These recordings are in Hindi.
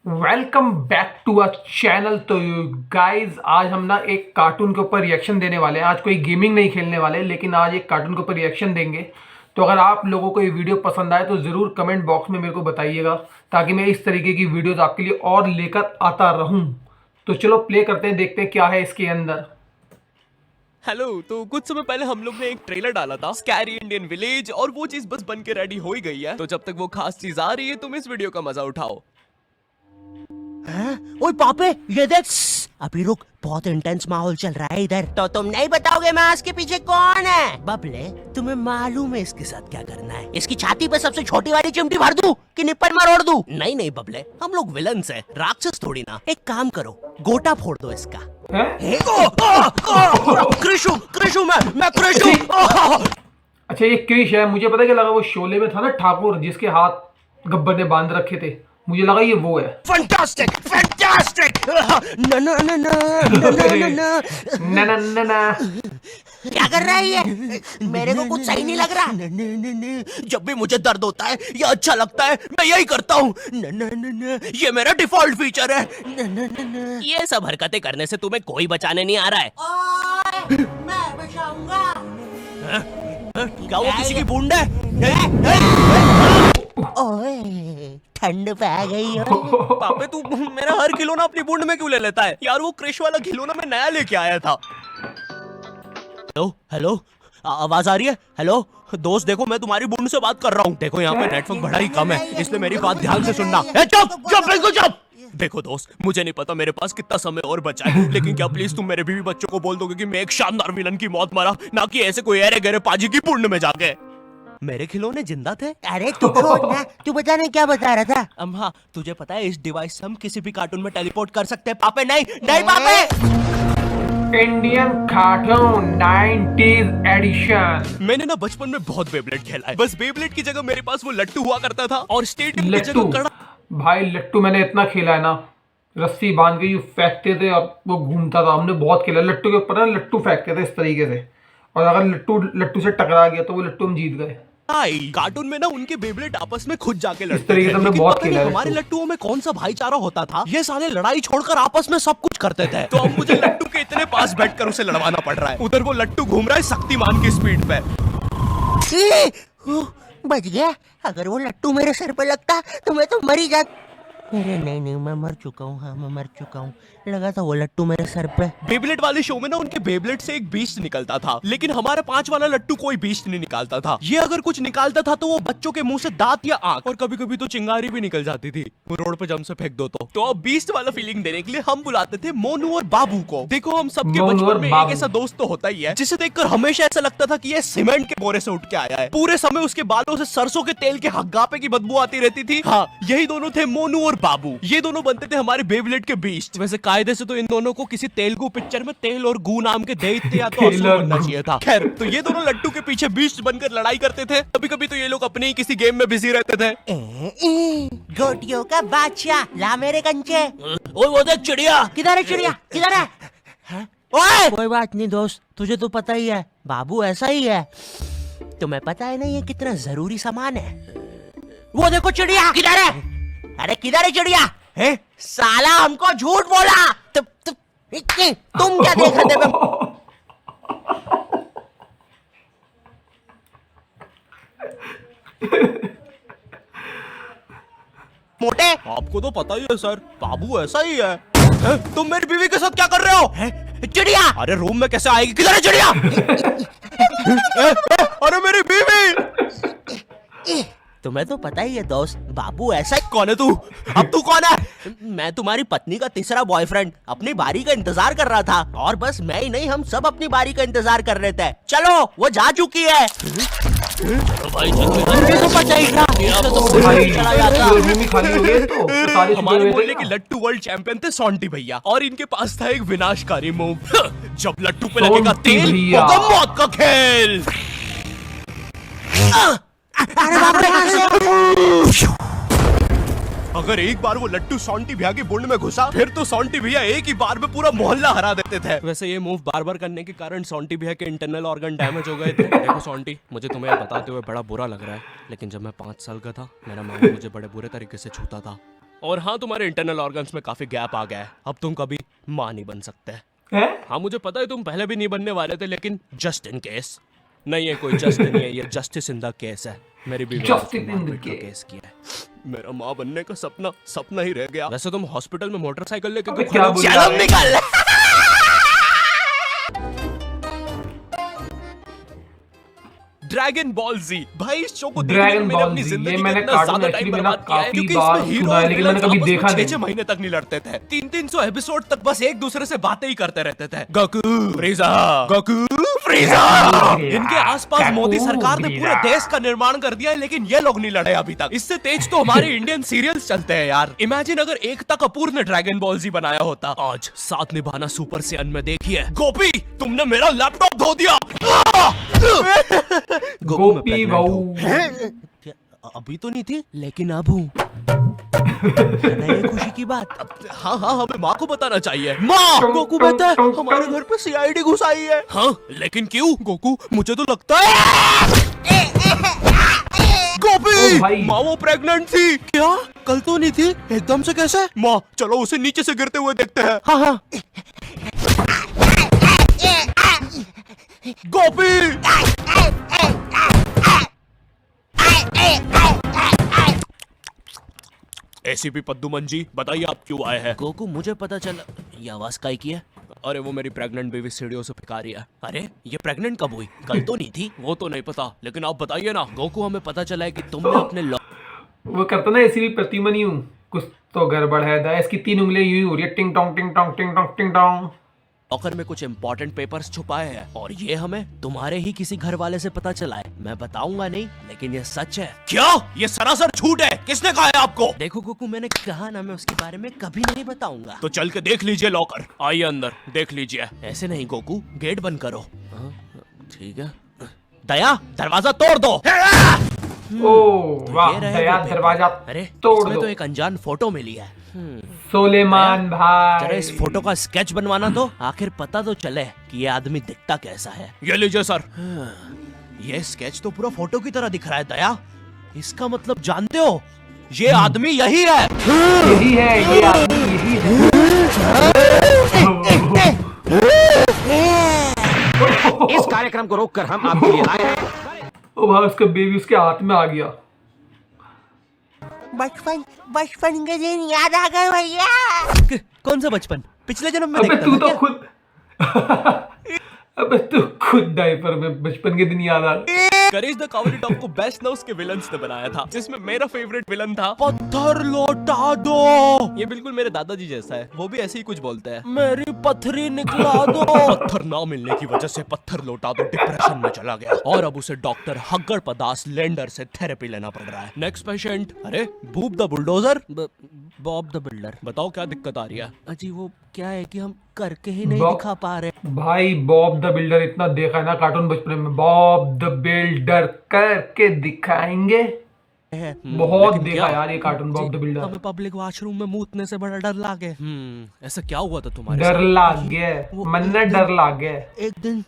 Welcome back to a channel. तो गाइस आज हम ना एक कार्टून के ऊपर रिएक्शन देने वाले हैं। आज कोई गेमिंग नहीं खेलने वाले, लेकिन आज एक कार्टून के ऊपर रिएक्शन देंगे। तो अगर आप लोगों को ये वीडियो पसंद आए तो ज़रूर कमेंट बॉक्स में मेरे को बताइएगा, ताकि मैं इस तरीके की वीडियोस आपके लिए और लेकर आता रहूं। तो चलो प्ले करते हैं, देखते हैं क्या है इसके अंदर। हेलो। तो कुछ समय पहले हम लोग ने एक ट्रेलर डाला था स्कैरी इंडियन विलेज, और वो चीज बस बन के रेडी हो ही गई है। तो जब तक वो खास चीज आ रही है तुम इस वीडियो का मजा उठाओ। हैं? ओए पापे, ये देख। अभी रुक, बहुत इंटेंस माहौल चल रहा है इधर। तो तुम नहीं बताओगे मास्क के पीछे कौन है? बबले, तुम्हें मालूम है इसके साथ क्या करना है? इसकी छाती पे सबसे छोटी वाली चिमटी भर दूं कि निप्पल मरोड़ दूं? नहीं नहीं बबले, हम लोग विलन्स हैं, राक्षस थोड़ी ना। एक काम करो, गोटा फोड़ दो इसका। कृषु कृषु मैं कृषु। अच्छा, ये क्रिश है। मुझे पता क्या लगा, वो शोले में था ना ठाकुर, जिसके हाथ गब्बर ने बांध रखे थे। मुझे लगा ये वो है। Fantastic fantastic. ना ना ना ना ना ना ना ना ना। क्या कर रहा है ये? मेरे को कुछ सही नहीं लग रहा। जब भी मुझे दर्द होता है या अच्छा लगता है मैं यही करता हूँ। ये मेरा डिफॉल्ट फीचर है। ये सब हरकतें करने से तुम्हें कोई बचाने नहीं आ रहा है। मैं बचाऊंगा। क्या वो किसी की बूंद है? ओए, ठंड पे आ गई हो। पापे तू मेरा हर खिलौना अपनी बूंद में क्यों ले लेता है यार? वो क्रिश वाला खिलौना मैं नया लेके आया था। हेलो हेलो, आवाज आ रही है? हेलो दोस्त, देखो मैं तुम्हारी बूंद से बात कर रहा हूँ। देखो यहाँ पे नेटवर्क बड़ा ही कम है, इसलिए मेरी बात ध्यान से सुनना। चुप चुप बिल्कुल चुप। देखो दोस्त, मुझे नहीं पता मेरे पास कितना समय और बचा है, लेकिन क्या प्लीज तुम मेरे बीवी बच्चों को बोल दोगे कि मैं एक शानदार विलन की मौत मरा, ना कि ऐसे कोई अरे गहरे पाजी की बूंद में जाके। मेरे खिलौने जिंदा थे। अरे तू छोड़ ना, तू बताने क्या बता रहा था? हाँ, तुझे पता है इस डिवाइस से हम किसी भी कार्टून में टेलीपोर्ट कर सकते हैं। पापे नहीं नहीं Popeye. Indian cartoon 90s edition. मैंने ना बचपन में बहुत बेब्लेड खेला है। बस बेब्लेड की जगह मेरे पास वो लट्टू हुआ करता था, और स्टेडियम की लट्टू, जगह कड़ा। भाई लट्टू मैंने इतना खेला है ना। रस्सी बांध के यूं फेंकते थे और वो घूमता था। हमने बहुत खेला लट्टू के ऊपर ना। लट्टू फेंकते थे इस तरीके से, और अगर लट्टू लट्टू से टकरा गया तो वो लट्टू हम जीत गए। कार्टून में ना उनके बेब्लेड आपस में खुद जाके लड़ते तरीके थे, से हमने लेकिन बहुत पता नहीं खेला है हमारे लट्टू। लट्टुओं में कौन सा भाईचारा होता था। ये साले लड़ाई छोड़कर आपस में सब कुछ करते थे। तो अब मुझे लट्टू के इतने पास बैठकर उसे लड़वाना पड़ रहा है। उधर वो लट्टू घूम रहा है शक्तिमान की स्पीड पे। बच गया। अगर वो लट्टू मेरे सर पे लगता तो मैं तो मर ही जाता। अरे नहीं नहीं, मैं मर चुका हूँ। हाँ मैं मर चुका हूँ। लगा था वो लट्टू मेरे सर पे। बेब्लेड वाले शो में ना उनके बेब्लेड से एक बीस्ट निकलता था, लेकिन हमारा 5 वाला लट्टू कोई बीस्ट नहीं निकालता था। ये अगर कुछ निकालता था तो वो बच्चों के मुंह से दांत या आंख, और कभी कभी तो चिंगारी भी निकल जाती थी। वो रोड पे जम से फेंक दो तो अब बीस्ट वाला फीलिंग देने के लिए हम बुलाते थे मोनू और बाबू को। देखो हम सबके बचपन में एक ऐसा दोस्त तो होता ही है जिसे देखकर हमेशा ऐसा लगता था कि ये सीमेंट के बोरे से उठ के आया है। पूरे समय उसके बालों से सरसों के तेल के हग्गापे की बदबू आती रहती थी। हाँ, यही दोनों थे मोनू और बाबू। ये दोनों बनते थे हमारे बेब्लेड के बीस्ट। वैसे कायदे से तो इन दोनों को किसी तेलुगु पिक्चर में तेल और गू नाम के दैत्य या तो असुर बनना चाहिए था। खैर, तो ये दोनों लट्टू के पीछे बीस्ट बनकर लड़ाई करते थे। कभी कभी तो ये लोग अपने ही किसी गेम में बिजी रहते थे। गोटियों का बादशाह, ला मेरे कंचे। ओए वो देख चिड़िया। किधर है चिड़िया? किधर है? ओए, कोई बात नहीं दोस्त, तुझे तो पता ही है बाबू ऐसा ही है। तुम्हें पता है ना ये कितना जरूरी सामान है। वो देखो चिड़िया। किधर है? अरे किधर है चिड़िया? है साला, हमको झूठ बोला। तुम क्या देख रहे थे? मोटे, आपको तो पता ही है सर, बाबू ऐसा ही है। तुम मेरी बीवी के साथ क्या कर रहे हो? चिड़िया। अरे रूम में कैसे आएगी? किधर है चिड़िया? अरे मेरी बीवी। तुम्हें तो पता ही है दोस्त, बाबू ऐसा ही। कौन है तू? अब तू कौन है? मैं तुम्हारी पत्नी का तीसरा बॉयफ्रेंड, अपनी बारी का इंतजार कर रहा था। और बस मैं ही नहीं, हम सब अपनी बारी का इंतजार कर रहे थे। चलो, वो जा चुकी है। भाई मुझे तो पता ही था। चला जाता। खाली हो गए तो सारे हमारे मोहल्ले के लट्टू वर्ल्ड चैंपियन थे सोंटी भैया, और इनके पास था एक विनाशकारी मूव। जब लट्टू पे लगेगा तेल, होगा मौत का खेल। अरे बाप रे। अगर एक बार वो लट्टू सोंटी भैया की बुंड में घुसा, फिर तो सोंटी भैया एक ही बार में पूरा मोहल्ला हरा देते थे। वैसे ये मूव बार बार करने के कारण सोंटी भैया के इंटरनल ऑर्गन डैमेज हो गए थे। देखो सोंटी, मुझे तुम्हें बताते हुए बड़ा बुरा लग रहा है, लेकिन जब मैं 5 साल का था, मेरा मामा मुझे बड़े बुरे तरीके से छूता था। और हाँ, तुम्हारे इंटरनल ऑर्गन्स में काफी गैप आ गया है, अब तुम कभी माँ नहीं बन सकते। हैं? हाँ, मुझे पता है तुम पहले भी नहीं बनने वाले थे, लेकिन जस्ट इन केस। नहीं है कोई जस्ट नहीं है, ये जस्टिस इन द केस है। मेरी बीवी ने Justice मुझको in the मारपीट का case। केस किया है। मेरा माँ बनने का सपना ही रह गया। वैसे तुम हॉस्पिटल में मोटरसाइकिल लेके अबे क्यों क्या खड़े हो? बोल रहा चलो है? निकल। ड्रैगन बॉल जी, भाई इस शो को देखने में ड्रैगन मैंने बॉल अपनी जी, जिंदगी ये का मैंने इतना कार्टून ज्यादा एक्चुअली टाइम मैंने बर्बाद किया है, काफी क्योंकि बार इसमें हीरो सुना है, और लेकिन मैंने विलन कभी आपस में देखा 6-6 नहीं। महीने तक नहीं लड़ते थे। 300 एपिसोड तक बस एक दूसरे से बातें ही करते रहते थे। Goku फ्रीजा, Goku फ्रीजा। इनके आसपास मोदी सरकार ने पूरे देश का निर्माण कर दिया है, लेकिन ये लोग नहीं लड़े अभी तक। इससे तेज तो हमारे इंडियन सीरियल्स चलते हैं यार। इमेजिन अगर एकता कपूर ने ड्रैगन बॉल जी बनाया होता। आज साथ निभाना सुपर सेयन में देखिए। गोपी, तुमने मेरा लैपटॉप धो दिया। गोपी बहू। क्या अभी तो नहीं थी, लेकिन अब हूँ। है ना ये खुशी की बात? हाँ हाँ, हमें माँ को बताना चाहिए। माँ, गोकू बता, हमारे घर पे सीआईडी घुस आई है। हाँ, लेकिन क्यों? गोकू, मुझे तो लगता है गोपी, ओ भाई। माँ वो प्रेग्नेंट थी। क्या? कल तो नहीं थी, एकदम से कैसे? माँ, चलो उसे नीचे से गिरते हुए देखते हैं। हाँ हाँ। गोपी, एसीपी पद्दुमन जी, बताइए आप क्यों आए हैं? गोकू, मुझे पता चला। ये आवाज काय की है? अरे वो मेरी प्रेग्नेंट बेबी सीढ़ियों से फिका रही है। अरे ये प्रेग्नेंट कब हुई? कल तो नहीं थी। वो तो नहीं पता, लेकिन आप बताइए ना। गोकू, हमें पता चला है कि तुमने अपने वो करता ना ऐसी भी प्रतिमन यूं, कुछ तो गड़बड़ है। दा इसकी 3 उंगलियां यूं ही हो रही है, टिंग टोंग टिंग टोंग टिंग टोंग टिंग टोंग। लॉकर में कुछ इंपॉर्टेंट पेपर्स छुपाए हैं, और ये हमें तुम्हारे ही किसी घर वाले से पता चला है। मैं बताऊंगा नहीं, लेकिन ये सच है। क्या? ये सरासर झूठ है। किसने कहा है आपको? देखो गोकू, मैंने कहा ना, मैं उसके बारे में कभी नहीं बताऊंगा। तो चल के देख लीजिए लॉकर। आइए अंदर, देख लीजिए। ऐसे नहीं गोकू, गेट बंद करो। ठीक है। दया, दरवाजा तोड़ दो। ओ वाह, ये रहे दया वो पेपर। दरवाजा अरे तोड़ इसमें दो। तो एक अनजान फोटो मिली है। सोलेमान जरा भाई। इस फोटो का स्केच बनवाना दो, आखिर पता तो चले कि ये आदमी दिखता कैसा है। ये लीजिए सर। ये स्केच तो पूरा फोटो की तरह दिख रहा है दया। इसका मतलब जानते हो, ये आदमी यही है। यही है, ये आदमी यही है। इस कार्यक्रम को रोककर हम आपके लिए लाए हैं ओ भाई, उसका बेबी उसके हाथ में आ गया। बचपन के दिन याद आ गए भैया। कौन सा बचपन? पिछले जन्म में अबे देखता तू था तो क्या? खुद अबे तू खुद डायपर में बचपन के दिन याद आ। करेज द कावली डॉग को बेस्ट ना उसके विलन्स ने बनाया था, जिसमें मेरा फेवरेट विलन था पत्थर लौटा दो। ये बिल्कुल मेरे दादाजी जैसा है, वो भी ऐसे ही कुछ बोलते हैं। मेरी पथरी निकला दो। पत्थर ना मिलने की वजह से पत्थर लौटा दो डिप्रेशन में चला गया, और अब उसे डॉक्टर हग्गड़ पदास लेंडर से थेरेपी लेना पड़ रहा है। Next patient. अरे boob the bulldozer, Bob the builder. बताओ क्या दिक्कत आ रही है? अजी वो क्या है कि हम करके ही नहीं बॉब- दिखा पा रहे। भाई बॉब द बिल्डर इतना देखा है ना कार्टून बचपन में। बॉब द बिल्डर करके दिखाएंगे। बहुत लेकिन देखा क्या? यार ये कार्टून बॉब द बिल्डर। हमें पब्लिक वॉशरूम में मूतने से बड़ा डर लागे। ऐसा क्या हुआ था तुम्हारे डर साथ? लाग गया, मन ने डर लाग गया। एक दिन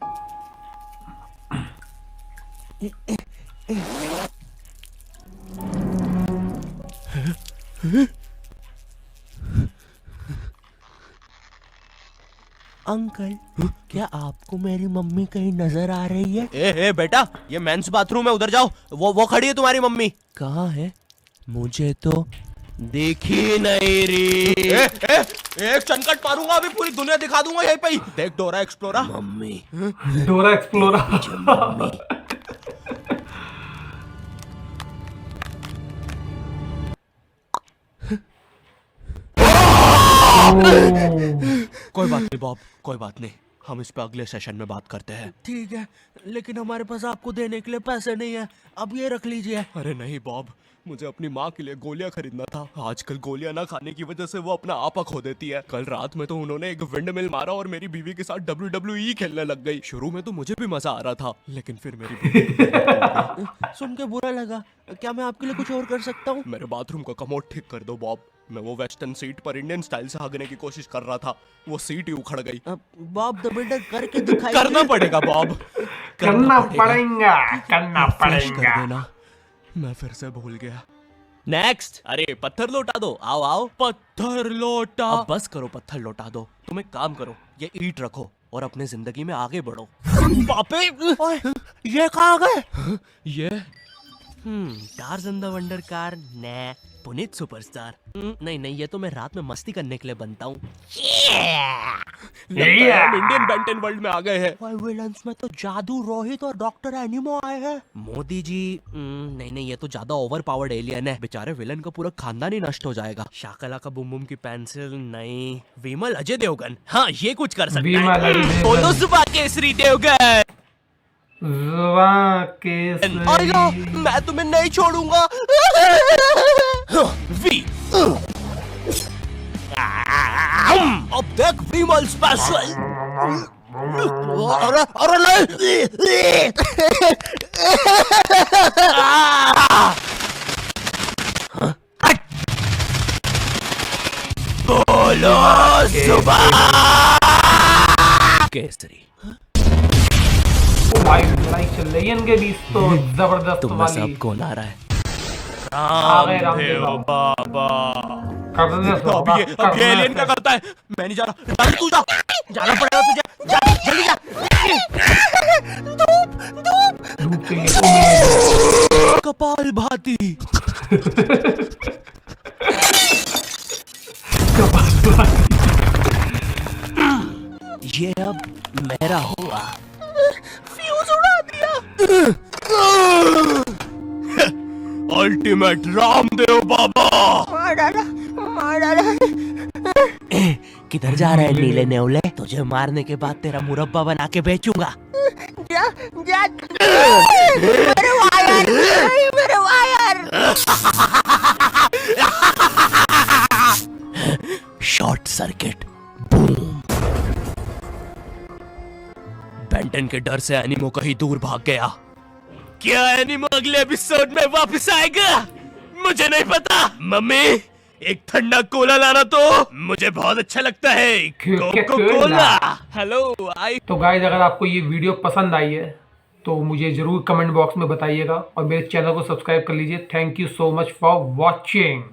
अंकल, क्या आपको मेरी मम्मी कहीं नजर आ रही है? ए बेटा, ये मेंस बाथरूम है, उधर जाओ। वो खड़ी है तुम्हारी मम्मी। कहाँ है? मुझे तो देखी नहीं रही। एक चनकट मारूंगा, अभी पूरी दुनिया दिखा दूंगा यहीं पे ही। देख डोरा एक्सप्लोरा। मम्मी, डोरा एक्सप्लोरा। मम्मी। कोई बात नहीं बॉब, कोई बात नहीं, हम इस पे अगले सेशन में बात करते हैं। ठीक है, लेकिन हमारे पास आपको देने के लिए पैसे नहीं है। अब ये रख लीजिए। अरे नहीं बॉब, मुझे अपनी माँ के लिए गोलियां खरीदना था। आजकल गोलियां ना खाने की वजह से वो अपना आपा खो देती है। कल रात में तो उन्होंने एक विंड मिल मारा और मेरी बीवी के साथ WWE खेलने लग गई। शुरू में तो मुझे भी मजा आ रहा था, लेकिन फिर मेरी बीवी सुन के बुरा लगा। क्या मैं आपके लिए कुछ और कर सकता हूँ? मेरे बाथरूम का कमोड ठीक कर दो बॉब। मैं वो वेस्टर्न सीट पर इंडियन स्टाइल से भागने की कोशिश कर रहा था, वो सीट ही उखड़ गई। बॉब द बिल्डर करके दिखाई। करना पड़ेगा बॉब, करना पड़ेगा, करना फ्लश कर पड़ेगा। देना। मैं फिर से भूल गया। नेक्स्ट। अरे पत्थर लौटा दो, आओ आओ। पत्थर लौटा। अब बस करो, पत्थर लौटा दो। तुम एक काम करो, ये ईंट रखो और अपने जिंदगी में आगे बढ़ो। पापे, ओए, ये कहाँ गए? ये टार्ज़न द वंडर कार ने पुनीत सुपरस्टार। नहीं नहीं, ये तो मैं रात में मस्ती करने के लिए बनता हूँ। हम इंडियन बेंटन वर्ल्ड में आ गए हैं। ओए, विलन्स में तो जादू रोहित और डॉक्टर एनिमो आए हैं। मोदी जी, नहीं नहीं, ये तो ज्यादा ओवर पावर्ड एलियन है। बेचारे विलन का पूरा खानदान ही नष्ट हो जाएगा। शाकला का बुम बुम की पेंसिल नहीं। विमल अजय देवगन, हाँ ये कुछ कर सकता विमल अजय है। देवगन। बोलो सुबह केसरी देवगन। जुबां आइलो, केसरी। मैं तुम्हें नहीं छोड़ूंगा। वी अब देख विमल स्पेशल। अरे अरे नहीं। बोलो सुबह केसरी। ओ भाई, लड़ाई चल रही है इनके बीच तो जबरदस्त तुम में वाली। सब कौन आ रहा है? आ गए रामदेव बाबा। बाबा। अब ये एलियन क्या करता है? मैं नहीं जा रहा। राजू, तू जा। जाना पड़ेगा तुझे। जा, जल्दी जा। धूप चाहिए तो मिलेगी। कपाल भाती। ये अब मेरा होगा। फ्यूज उड़ा दिया। अल्टीमेट रामदेव बाबा। मार डाला, मार डाला। किधर जा रहा है नीले नेवले? तुझे मारने के बाद तेरा मुरब्बा बना के बेचूंगा। जा, जा। मेरे वायर, मेरे वायर। Short circuit, boom. बेंटन के डर से एनिमो कहीं दूर भाग गया। क्या एनिमो अगले एपिसोड में वापस आएगा? मुझे नहीं पता। मम्मी, एक ठंडा कोला लाना तो मुझे बहुत अच्छा लगता है। Coca Cola. Hello I. तो गाइज, अगर आपको ये वीडियो पसंद आई है तो मुझे ज़रूर कमेंट बॉक्स में बताइएगा और मेरे चैनल को सब्सक्राइब कर लीजिए। Thank you so much for watching.